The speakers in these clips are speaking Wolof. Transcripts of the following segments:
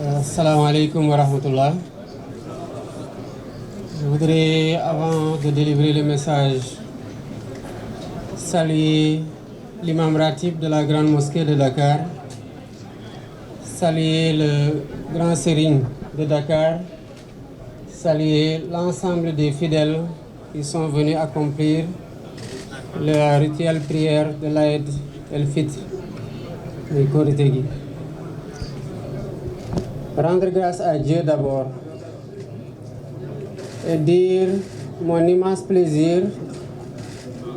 Assalamu alaikum wa rahmatullah. Je voudrais, avant de délivrer le message, saluer l'imam ratib de la grande mosquée de Dakar, saluer le grand sérigne de Dakar, saluer l'ensemble des fidèles qui sont venus accomplir la rituelle prière de l'Aïd el-Fitr de Korité. Rendre grâce à Dieu d'abord et dire mon immense plaisir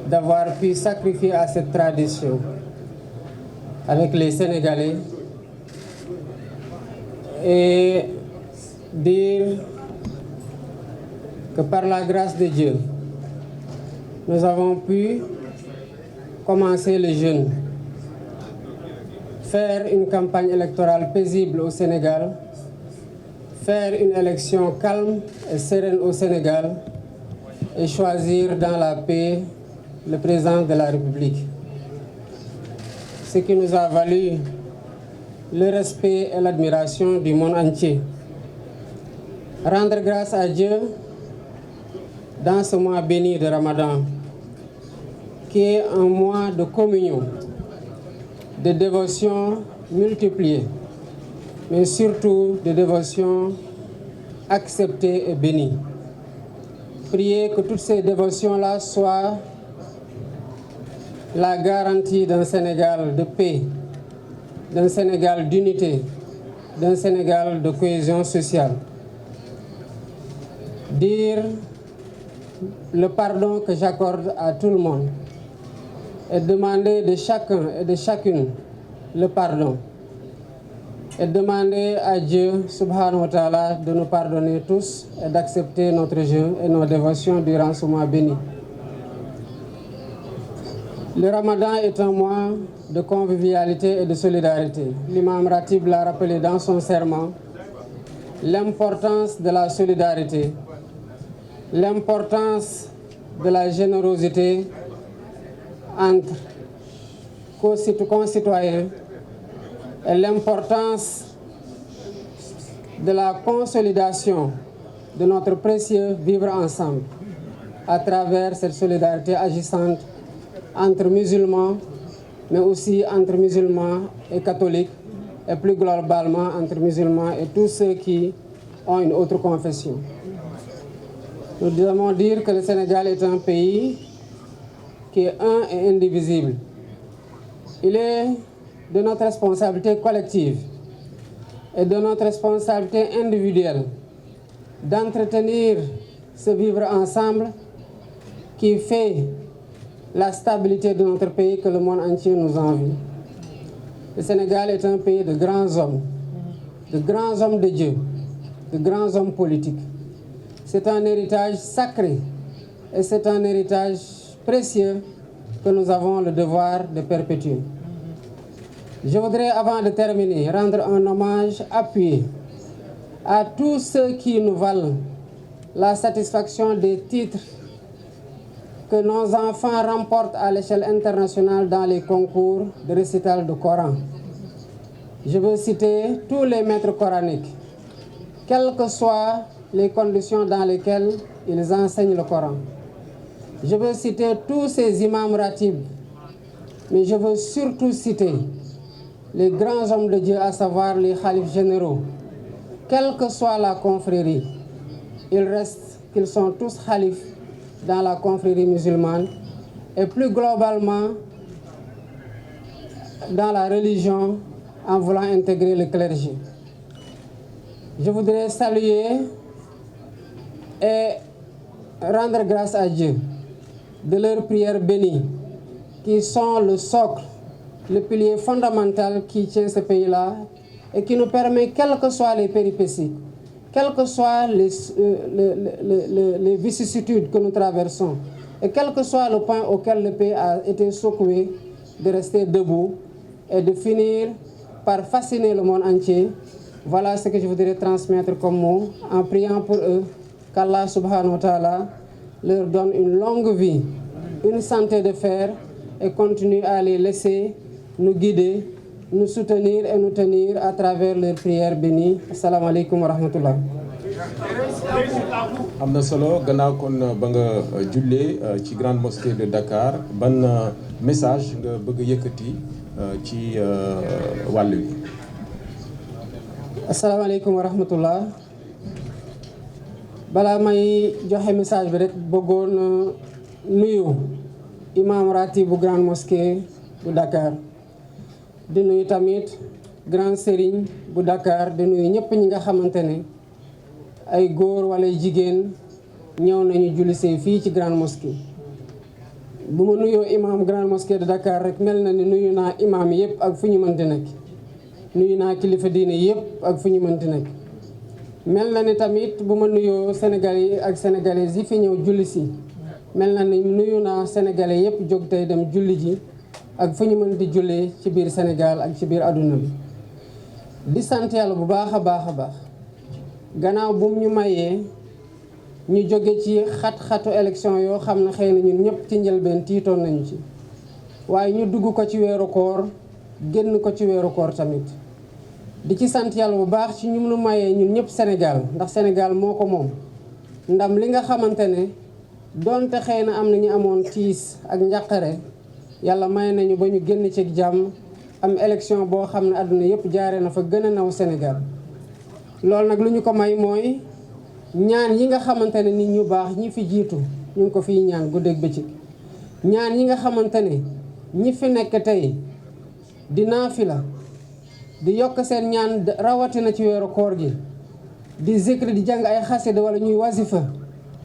d'avoir pu sacrifier à cette tradition avec les Sénégalais et dire que par la grâce de Dieu, nous avons pu commencer le jeûne, faire une campagne électorale paisible au Sénégal, faire une élection calme et sereine au Sénégal et choisir dans la paix le président de la République. Ce qui nous a valu le respect et l'admiration du monde entier. Rendre grâce à Dieu dans ce mois béni de Ramadan, qui est un mois de communion, de dévotion multipliée, mais surtout de dévotion acceptée et bénie. Priez que toutes ces dévotions-là soient la garantie d'un Sénégal de paix, d'un Sénégal d'unité, d'un Sénégal de cohésion sociale. Dire le pardon que j'accorde à tout le monde et demander de chacun et de chacune le pardon. Et demander à Dieu, subhanahu wa ta'ala, de nous pardonner tous et d'accepter notre jeûne et nos dévotions durant ce mois béni. Le Ramadan est un mois de convivialité et de solidarité. L'imam Ratib l'a rappelé dans son serment, l'importance de la solidarité, l'importance de la générosité entre concitoyens et l'importance de la consolidation de notre précieux vivre ensemble à travers cette solidarité agissante entre musulmans, mais aussi entre musulmans et catholiques, et plus globalement entre musulmans et tous ceux qui ont une autre confession. Nous devons dire que le Sénégal est un pays qui est un et indivisible. Il est de notre responsabilité collective et de notre responsabilité individuelle d'entretenir ce vivre ensemble qui fait la stabilité de notre pays que le monde entier nous envie. Le Sénégal est un pays de grands hommes de Dieu, de grands hommes politiques. C'est un héritage sacré et c'est un héritage précieux que nous avons le devoir de perpétuer. Je voudrais, avant de terminer, rendre un hommage appuyé à tous ceux qui nous valent la satisfaction des titres que nos enfants remportent à l'échelle internationale dans les concours de récital du Coran. Je veux citer tous les maîtres coraniques, quelles que soient les conditions dans lesquelles ils enseignent le Coran. Je veux citer tous ces imams ratibs, mais je veux surtout citer les grands hommes de Dieu, à savoir les khalifes généraux. Quelle que soit la confrérie, il reste qu'ils sont tous khalifes dans la confrérie musulmane et plus globalement dans la religion en voulant intégrer le clergé. Je voudrais saluer et rendre grâce à Dieu de leurs prières bénies qui sont le socle, le pilier fondamental qui tient ce pays-là et qui nous permet, quelles que soient les péripéties, quelles que soient les vicissitudes que nous traversons, et quel que soit le point auquel le pays a été secoué, de rester debout et de finir par fasciner le monde entier. Voilà ce que je voudrais transmettre comme mot, en priant pour eux, qu'Allah subhanahu wa ta'ala leur donne une longue vie, une santé de fer, et continue à les laisser nous guider nous soutenir et nous tenir à travers leurs prières bénies. Assalamu alaikum wa rahmatullah. am na solo gannaaw kon ba nga jullee ci grande mosquée de Dakar ban message nga bëgg a yëkkati ci wàll wi. asalaamaaleykum wa rahmatullah. balaa may joxe message bi rek bëggoon nuyu imam ratib bu grande mosquée bu Dakar di nuyu tamit grand serigne bu Dakar di nuyu ñëpp ñi nga xamante ne ay góor wala jigéen ñëw nañu jullisee fii ci grande mosquée. bu ma nuyoo imam grande mosquée de Dakar rek mel na ni nuyu naa imam yëpp ak fu ñu mënti nekk. nuyu naa kilifa diine yëpp ak fu ñu mënti nekk. mel na ni tamit bu ma nuyoo Sénégalais yi ak sénégalaises yi fi ñëw julli si mel na ni nuyu naa sénégalais yëpp jóg tey dem julli ji ak fu ñu mën di jullee ci biir Sénégal ak ci biir àdduna bi. di sant yàlla bu baax a baax a baax gannaaw bu ñu mayee ñu jóge ci xat-xatu élection yoo xam ne xëy na ñun ñëpp ci njëlbeen tiitoon nañu ci waaye ñu dugg ko ci weeru koor génn ko ci weeru koor tamit. di ci sant yàlla bu baax ci ñu nu mayee ñun ñëpp Sénégal ndax Sénégal moo ko moom ndam li nga xamante ne donte xëy na am na ñu amoon tiis ak njàqare yàlla may nañu ba ñu génn ci jàmm am élection boo xam ne àdduna yëpp jaaree na fa gën a naw Sénégal. loolu nag lu ñu ko may mooy ñaan yi nga xamante ne nit ñu baax ñi fi jiitu ñu ngi ko fiy ñaan guddeeg bëccëg ñaan yi nga xamante ne ñi fi nekk tey di naafila di yokk seen ñaan rawatina ci weeru koor gi di zikri di jàng ay xasida wala ñuy wasifa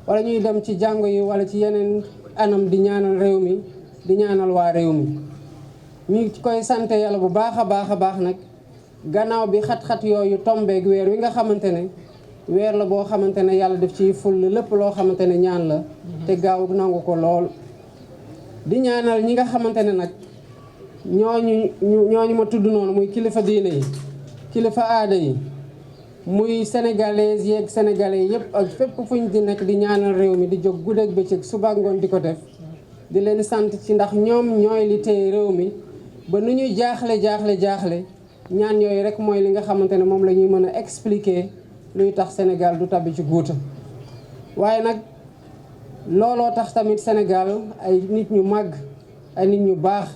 wala ñuy dem ci jàngo yi wala ci yeneen anam di ñaanal réew mi di ñaanal waa réew mi. ñu koy sante yàlla bu baax a baax a baax nag gannaaw bi xat-xat yooyu tombeeg weer wi nga xamante ne weer la boo xamante ne yàlla def ci ful lépp loo xamante ne ñaan la te gaaw nangu ko lool. di ñaanal ñi nga xamante ne nag ñooñu ma tudd noonu muy kilifa diine yi kilifa aada yi muy sénégalaises yeeg sénégalais yëpp ak fépp fuñ di nekk di ñaanal réew mi di jóg guddeeg bëccëg suba ngoon di ko def di leen sant ci ndax ñoom ñooy li téye réew mi ba nu ñuy jaaxle ñaan yooyu rek mooy li nga xamante ne moom la ñuy mën a expliquer luy tax Sénégal du tabbi ci guuta. waaye nag looloo tax tamit Sénégal ay nit ñu màgg ay nit ñu baax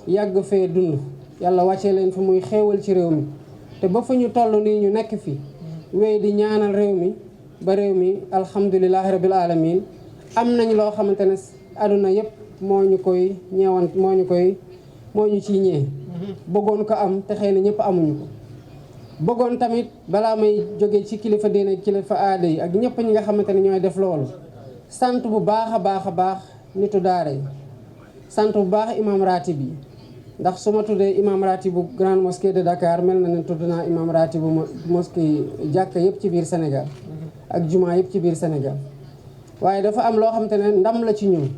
yàgg fee dund yàlla wàccee leen fi muy xéewal ci réew mi te ba fu ñu toll nii ñu nekk fi wéy di ñaanal réew mi ba réew mi alhamdulilahi rabil alamin am nañ loo xamante ne àdduna yëpp moo ñu koy ñeewant moo ñu ciy ñee bëggoon ko am te xëy na ñëpp amuñu ko. bëggoon tamit balaa may jóge ci kilifa diine kilifa aada yi ak ñëpp ñi nga xamante ne ñooy def loolu sant bu baax a baax nitu daara yi sant bu baax imam ratib yi ndax su ma tuddee imam ratib bu grande mosquée de Dakar mel na ne tudd naa imam ratib bu mosquée jàkka yëpp ci biir Sénégal ak jumaa yëpp ci biir Sénégal. waaye dafa am loo xamante ne ndam la ci ñun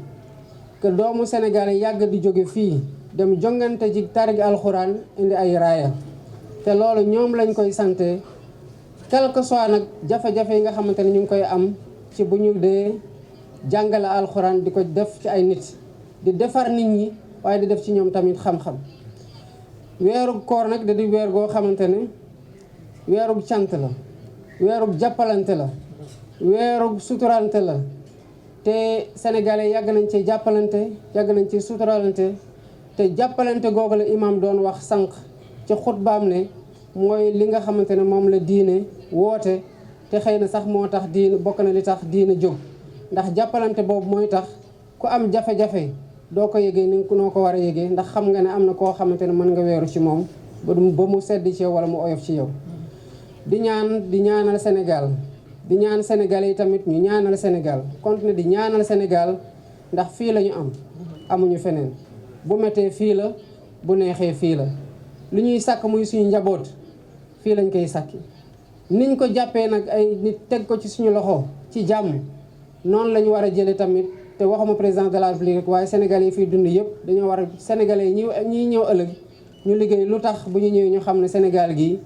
que doomu Sénégal yi yàgg di jóge fii dem jongante ci tarig alxuraan indi ay raaya te loolu ñoom lañ koy sante quel que soit nag jafe-jafe yi nga xamante ne ñu ngi koy am ci bu ñu dee jàngale alxuraan di ko def ci ay nit di defar nit ñi waaye di def ci ñoom tamit xam-xam. weeru koor nag da di weer goo xamante ne weeru cant la weeru jàppalante la weeru suturalante la te sénégalais yàgg nañ ci jàppalante yàgg nañ ci suturalante te jàppalante googu la imam doon wax sànq ci xutbaam ne mooy li nga xamante ne moom la diine woote te xëy na sax moo tax diine bokk na li tax diine jóg ndax jàppalante boobu mooy tax ku am jafe-jafe doo ko yëgee ni noo ko war a yëgee ndax xam nga ne am na koo xamante ne mën nga weeru ci moom ba mu sedd ci yow wala mu oyof ci yow. di ñaanal Sénégal di ñaan Sénégal yi tamit ñu ñaanal Sénégal continuer di ñaanal Sénégal ndax fii la ñu amuñu feneen bu méttee fii la bu neexee fii la lu ñuy sàkk muy suñu njaboot fii lañ koy sàkki niñ ko jàppee nag ay nit teg ko ci suñu loxo ci jàmm noonu la ñu war a jëlee tamit te waxuma président de la République waaye Sénégalais yi fiy dund yëpp dañoo war a Sénégalais yi ñiy ñëw ëllëg ñu liggéey lu tax bu ñu ñëwee ñu xam ne Sénégal gii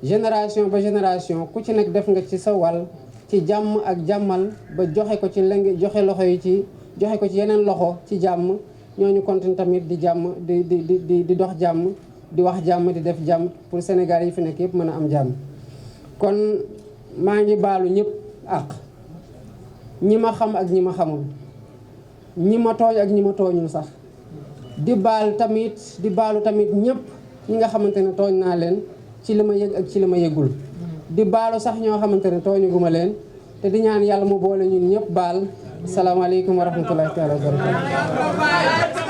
génération ba génération ku ci nekk def nga ci sa wàll ci jàmm ak jàmmal ba joxe ko ci joxe loxo yi ci joxe ko ci yeneen loxo ci jàmm ñooñu continue tamit di jàmm di dox jàmm di wax jàmm di def jàmm pour Sénégal yi fi nekk yëpp mën a am jàmm. kon maa ngi baalu ñëpp àq ñi ma xam ak ñi ma xamul ñi ma tooñ ak ñi ma tooñul sax di baalu tamit ñëpp ñi nga xamante ne tooñ naa leen ci li ma yëg ak ci li ma yëgul di baalu sax ñoo xamante ne tooñuguma leen te di ñaan yàlla mu boole ñun ñëpp baal. asalaamaaleykum wa rahmatullahi taala wa barakatu.